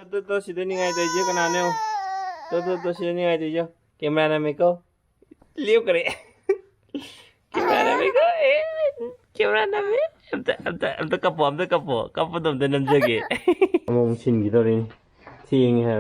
तो सीधे नहीं आए तो कनाने हो तो सीधे नहीं आए तो कैमरा ना मेरे को लियो करे कैमरा में को कैमरा ना में अब तो कपो तुम तो नम जगे हम छिन की तो रही थी है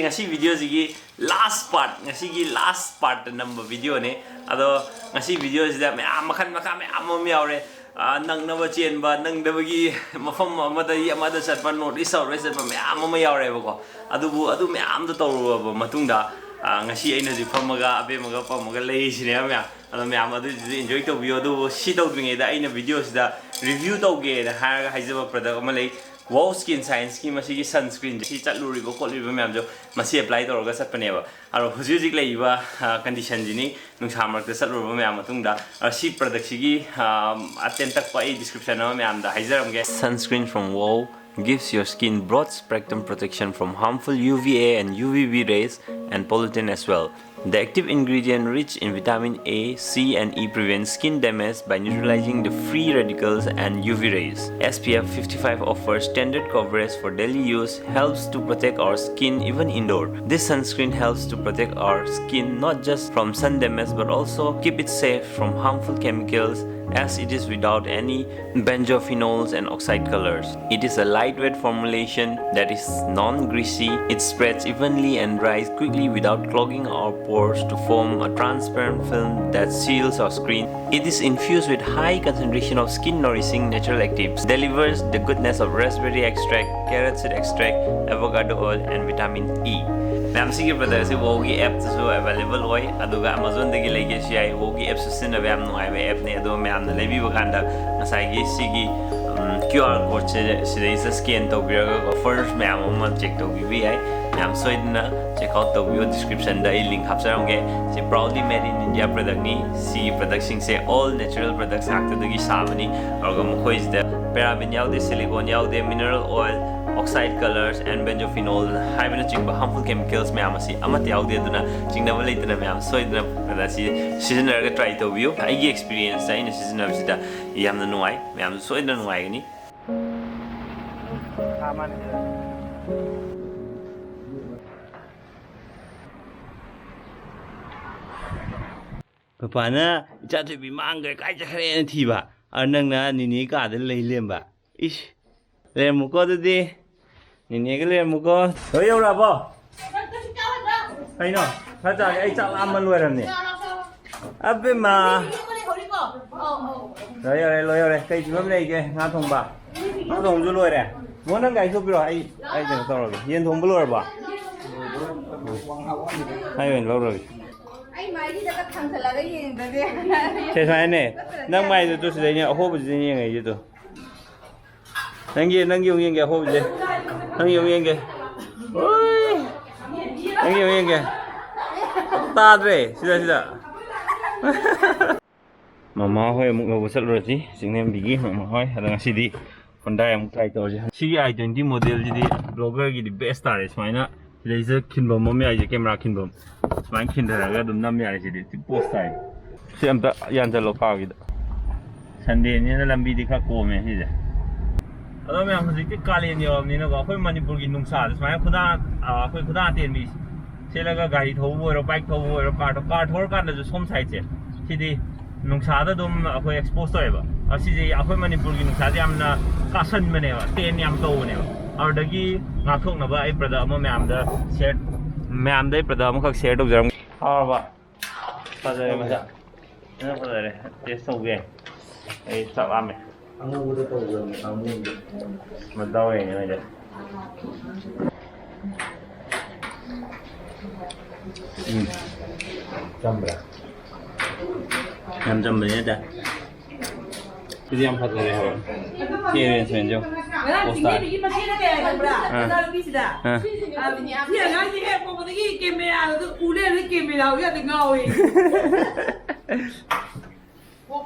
ngasi video sigi last part number video ne ado ngasi video sida me makhan me am yaure nang na chen ba nang da bagi mafam amada amada satpa notice aure satpa me am yaure ba ko adu me am da toru ba matung da ngasi aina ji phamaga abe maga pamaga lei sine me ado me am adu enjoy to video do si to binge da aina video sida review to ge da Hyraga haijaba product ama lei wow skin science की मसी की sunscreen जी चलूरी को कोली भी ma'am जो मसी apply तो रोगा सब पनेवा और हुजूजिक ले इवा condition जी नी नुकसान मरते चलूरी मैम मतुंग दा और सी product की अत्यंत तक पाई description में मैम दा हाइजर हमगे sunscreen from wow gives your skin broad spectrum protection from harmful UVA and UVB rays and pollutant as well. The active ingredient rich in vitamin A, C and E prevents skin damage by neutralizing the free radicals and UV rays. SPF 55 offers standard coverage for daily use, helps to protect our skin even indoor. This sunscreen helps to protect our skin not just from sun damage but also keep it safe from harmful chemicals as it is without any benzophenols and oxide colors. It is a lightweight formulation that is non-greasy. It spreads evenly and dries quickly without clogging our pores to form a transparent film that seals our skin. It is infused with high concentration of skin nourishing natural actives, delivers the goodness of raspberry extract, carrot seed extract, avocado oil and vitamin E. Ma'am C product से वो की app तो available होय अदुगा Amazon दगी लेगे सी आई वो की app system अब मैम नुआइबे ऐप ने अदो मैम ने लेबी बकांदा मसाइगी सिगी QR कोड से स्कैन तो बिरगा फर्स्ट मैम हम चेक तो भी आई मैम सोइदना चेक आउट तो वीडियो डिस्क्रिप्शन दा लिंक हापसरंगे से proudly made in India product नि सी प्रोडक्ट सिंग से ऑल नेचुरल प्रोडक्ट्स आक्ट दगी साबनी और गम खोइस द पैराबेन याउदे सिलिकॉन याउदे mineral oil oxide colors and benzophenols हाइबना Ching harmful chemicals में आमसी अमत याउदे दुना चिंगना वाले इतना में आम सोइदना प्रदासी सीजन रगा ट्राई तो बियो आई एक्सपीरियंस है इन सीजन अब सिदा यामना नुआई में आम सोइदना नुआई गनी पापाना इचाते भी मांग गए काय चखरे न थी बा और नंगना निनी का दे ले लेम बा इश ले मुको दे निनी के ले मुको होय यौरा बो कइनो फाजा ai Chatlam man loi ram ni abe ma loi kai ji mam nei ke nga thong ba nga thong ju loi de mo nang gai so pi ro ai jeng so ro yen thong bu loi ba ai wen lo ro ai mai ji da ka thang thala ga yen da de se sai ne nang mai du su de ni a ho bu ji ni ngai ji du nang yung yen ge ho bu ji nang yung yen ge oi nang yung yen ge ta dre sida mama hoi amuk lo sal ro ji singnem bigi mama hoi ada ngasi di Honda amuk try to ji si i20 model ji di blogger gi di best tare smaina laser kinbom mo me ai camera kinbom smain kin da ga dum nam ya ji di post tai si am ta yan ja lo ka gi da Sunday ni na lambi di kha ko me hi ja ado me am ji ki kalen yo ni na ko khoi manipur gi nungsa smaina khuda khoi khuda ten mi se la ga gari thau bo ro bike thau bo ro car thor ka na ju som sai che si di nungsa da dum khoi expose to ba asi ji akhoi manipur gi nungsa jam na ka san me ne ba ten yam to ne ba और दगी नाथोक नबा आई प्रदा म ma'am दा share ma'am दे प्रदा म खक share तो जरम हां बा फजरे मजा ना फजरे टेस्ट हो गए ए Chatlam में अमु वो तो अमु मदाव है ने जम्बरा हम जम्बरे ने दा इदी हम फजरे है ये रेंजमेंट जो poster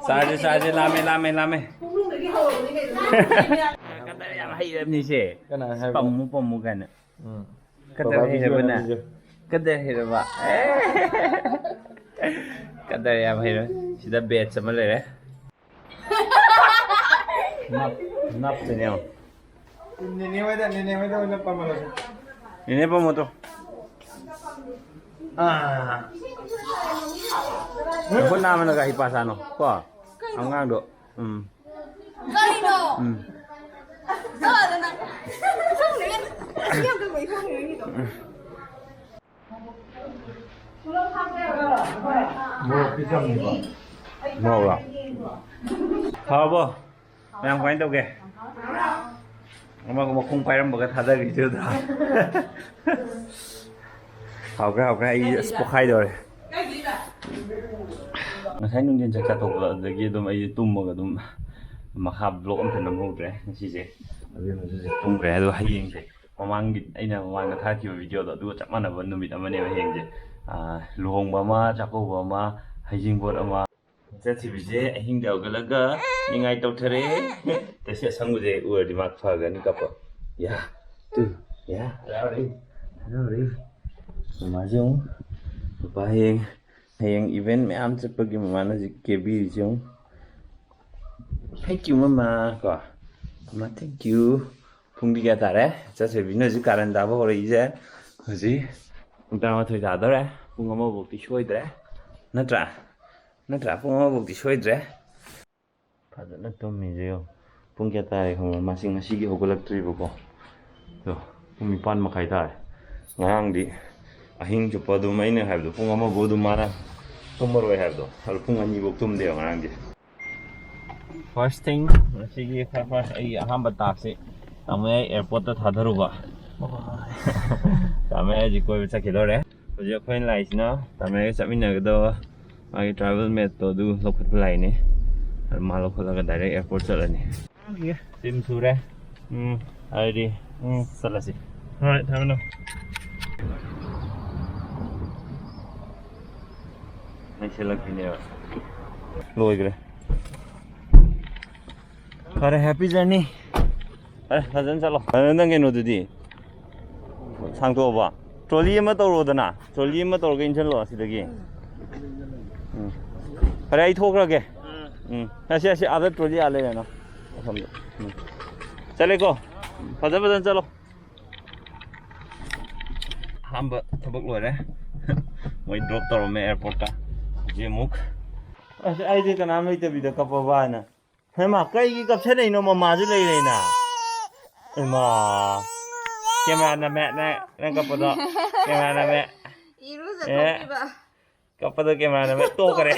Saja lame. Kata yang Hyfet ni sih. Pemu kan. Kata Hyfet benar. Kata Hyfet pak. Kata yang Hyfet sudah bet sama le. Nap tu ni. Nene ada udah pamalas. Ini apa moto? Ako naman nagahipasa no. Ko. Ang ngado. Kali no. Ada nak. Sang dengan. Dia ke mai phong ni tu. Mau pisang ni pak. Mau lah. Apa? Yang kain tu ke? Ama kung pairam baga thada gitu dah. Hauka ai spokai dore. Ngasai nungin cak tok lagi dum ai tumma ga dum makha blog am thanam hodre ngasi je. Abi ma je tum gre do hayeng je. Mamang git aina mamang ga tha ki video do du chak mana ba numit amane ba heng je. Luhong ba ma chako ba ma Heijingpot ama. Jadi bije hing dau galaga ningai tau thare tese sangu je ur dimak phaga ni kapa ya tu ya rari majung pa heng event me am che pagi mana ji kebi jung thank you mama ko ma thank you phungdi ga tare cha se bino ji karan da ba ri je ji ta ma thoi da dore phung ma bo ti shoi dre Natra phung ma bo ti shoi dre Fazana tummijeyo pung kya tayo kung masing masigi hugulak tribo ko so pumipan makai tayo ngang di ahing chupa do may na habdo pung ama bodo mana tumaro ay habdo hal pung ani bok tum deo ngang di first thing masigi first ay ahamba taxi ame airport ta thadaru ba tame ji koi cha khidore hoje khoin lai sina tame chamina do ai travel mate to du lokut lai ni Malu kalau ke direct airport jalan ni. Okay. Sim sure. ID. Selesai. Alright, have enough. Nice lagi ni. Loy kere. Kare happy journey. Hajan chalo. Hajan ke no dudi. Sang tu apa? Trolley ma to road na. Trolley ma to ke injan lo sidagi. Kare ai thok ra ke. ऐसे आदत trolley आ ले ना चले को फजन चलो हम थबक लोरे मैं ड्रॉप तौर में एयरपोर्ट का जे मुक ऐसे आई दे का नाम लेते भी तो कपवा ना है मां कई की कब से नहीं नो मम्मा जो ले लेना ए मां कैमरा ना मैं कपदा कैमरा ना मैं Iru sa toki ba? कपदा कैमरा ना मैं तो करे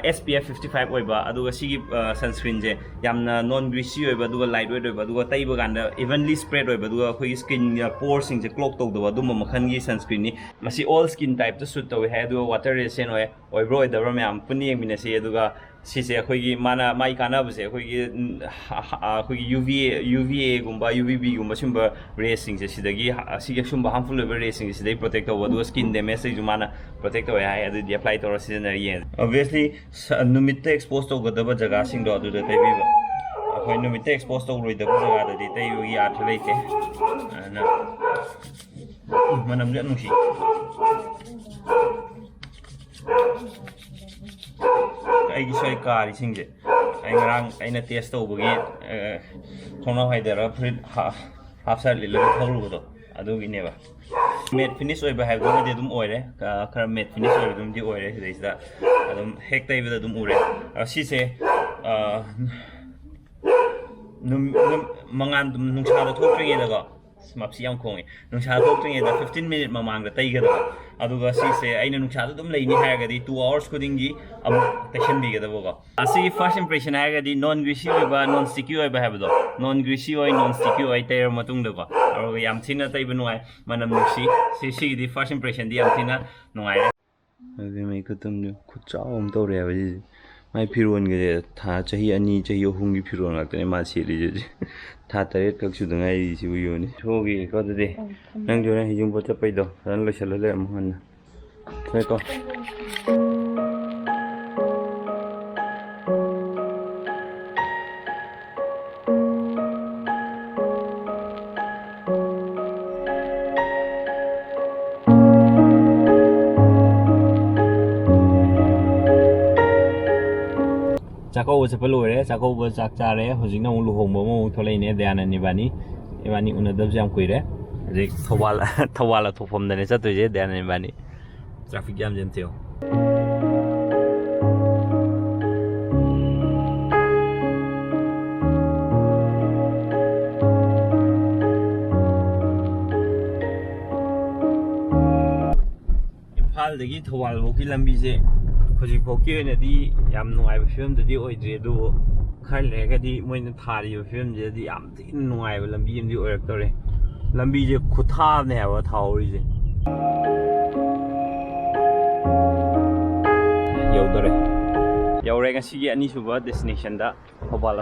SPF 55 oiba aduga sigi sunscreen je yamna non greasy oiba aduga lightweight oiba aduga taiba ganda evenly spread oiba aduga khoi skin pores sing je clog tawdaba dum makhan gi sunscreen ni masi all skin type to suit tawi ha aduga water resistant oi oibro oidaba myam puni yengmina se aduga sise khoi gi mana mai kana bse khoi gi UVA gumba UVB gumba simba rays sing je sidagi sigi simba harmful oiba rays sing sidai protect tawa aduga skin damage ju mana protect tawi ha adu di apply to season yen obviously numit expose to gadaba jaga sing do adu tai bi khoi numit expose to roi da jaga da di tai yu ya thlai ke na manam ja nusi ai gi soi ka ri sing je ai ngarang ai na test to bugi thona hai da ra frit half side le tholu do adu gi ne ba matte finish oiba hai go de dum oire khara matte finish oiba dum di oire deisda adum hek tai bida dum ure si se mangan dum nungsa da thokring e da mapsi yam khongi nungsa thokring e da 15 minute mamang da tai ga da aduga si se aina nungsa da dum leini ha ga di 2 hours khuding gi am tension bi ga da boga asi first impression ha ga di non greasy oiba non sticky oiba ha ba do non greasy oi non sticky oi tai ra matung da ko aruga yam thina tai ba nuai manam nusi si di first impression di yam thina nuai agi mai kutum du khuchao om to re ba ji mai phiron ge tha chahi ani chahi ohum gi phiron lak tane ma si ri ji tha taret kak su dangai si bu yo ni so gi ko de nang jo na Heijingpot cha pai do ran lo sel le am han ko Chakau chapa loire chakau ba chak chare hojingna mu luhongba mu tholaine Dayana nibani ibani unadab jam kuire hojik thawala thofam dane chatoije Dayana nibani traffic jam jam theo Impaldagi thawal boki lambi je hojik boki oinadi yam nungaiba film dadi oidre du khar legadi moina thari film je di yam tin nungaiba lambi amdi oiraktore lambi je khutha ne haba thawri je yaure ngasi gi ani suba destination da hawala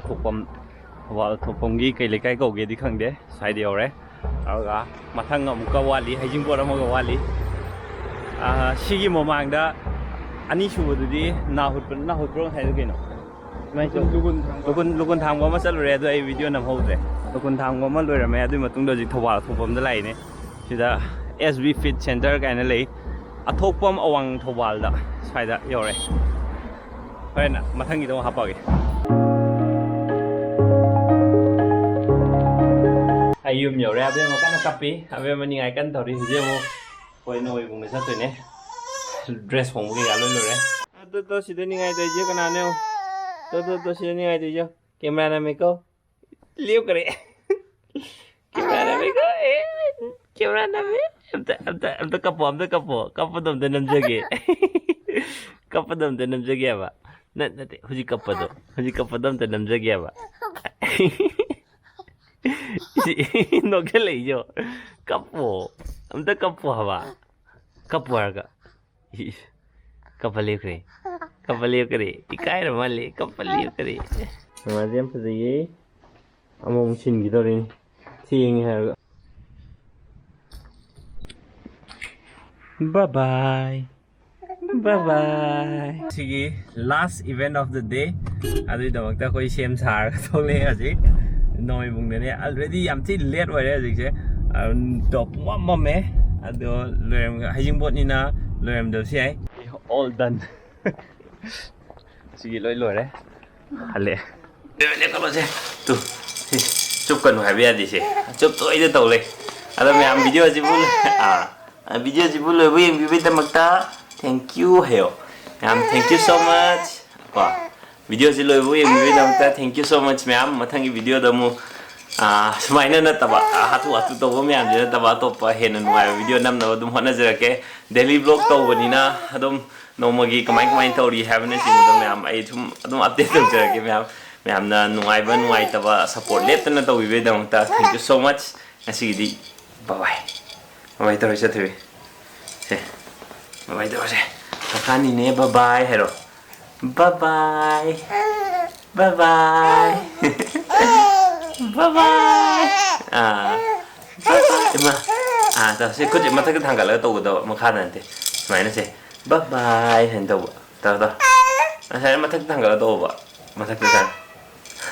thopam gi kai lekai ko ge di khangde side yaure aga mathang amuka wali Heijingpot amaga wali sigi momangda ani subadudi nahut pro hai do keno mai so lukun thang ma chalure adu ai video nam hode lukun thang ma loirame adu matung do ji thawal thopam da lai ne sida SB Fit Center kaina lei athokpam awang thawal da saida yore hoina mathang gi do hapage ayum yore abe ma kana kapi abe mani ngai kan thori je mo hoi noi bung sa tu ne dress hong ge ya lo re to sida ni ngai de je kana ne to sida ni ngai de je camera na me ko liu kare camera na me ko camera na me am ta kapo dom de nam jage kapo dom de nam jage ba na te huji kapo dom de nam jage ba no ke le yo kapo am ta kapo ba kapo ga kapaliu kare ikai ra male kapaliu kare majam phaji among chin gi dori thing ha bye bye sigi last event of the day adu damakta koi sem sar thole aji noi bung ne already yam thi late oi re aji je top mom me adu lem Heijingpot ni na lem do si ai all done sigi loi loi re hale le ka lo je tu chụp cần phải biết gì chứ chụp tôi đi tàu lên ada mẹ am video gì bul video gì bul với em video mặc ta thank you heo am thank you so much qua video gì lôi với em video mặc ta thank you so much mẹ am mà thằng cái video đó mu semai na taba hatu to bo mẹ am je taba to pa hen nu video nam na dum hona jera ke daily vlog to bani na adum nomagi kamai tawri have na sing do mẹ am ai thum adum update to jera ke mẹ am na nuai taba support let na to we dong ta thank you so much asi di bye bye to se thwe se bye to se khani ne bye hero bye bye ma ta se ko je ma ta ka thang ga la to do ma kha nan te mai na se bye bye hen to ta sa ma ta thang ga la to ba ma ta ka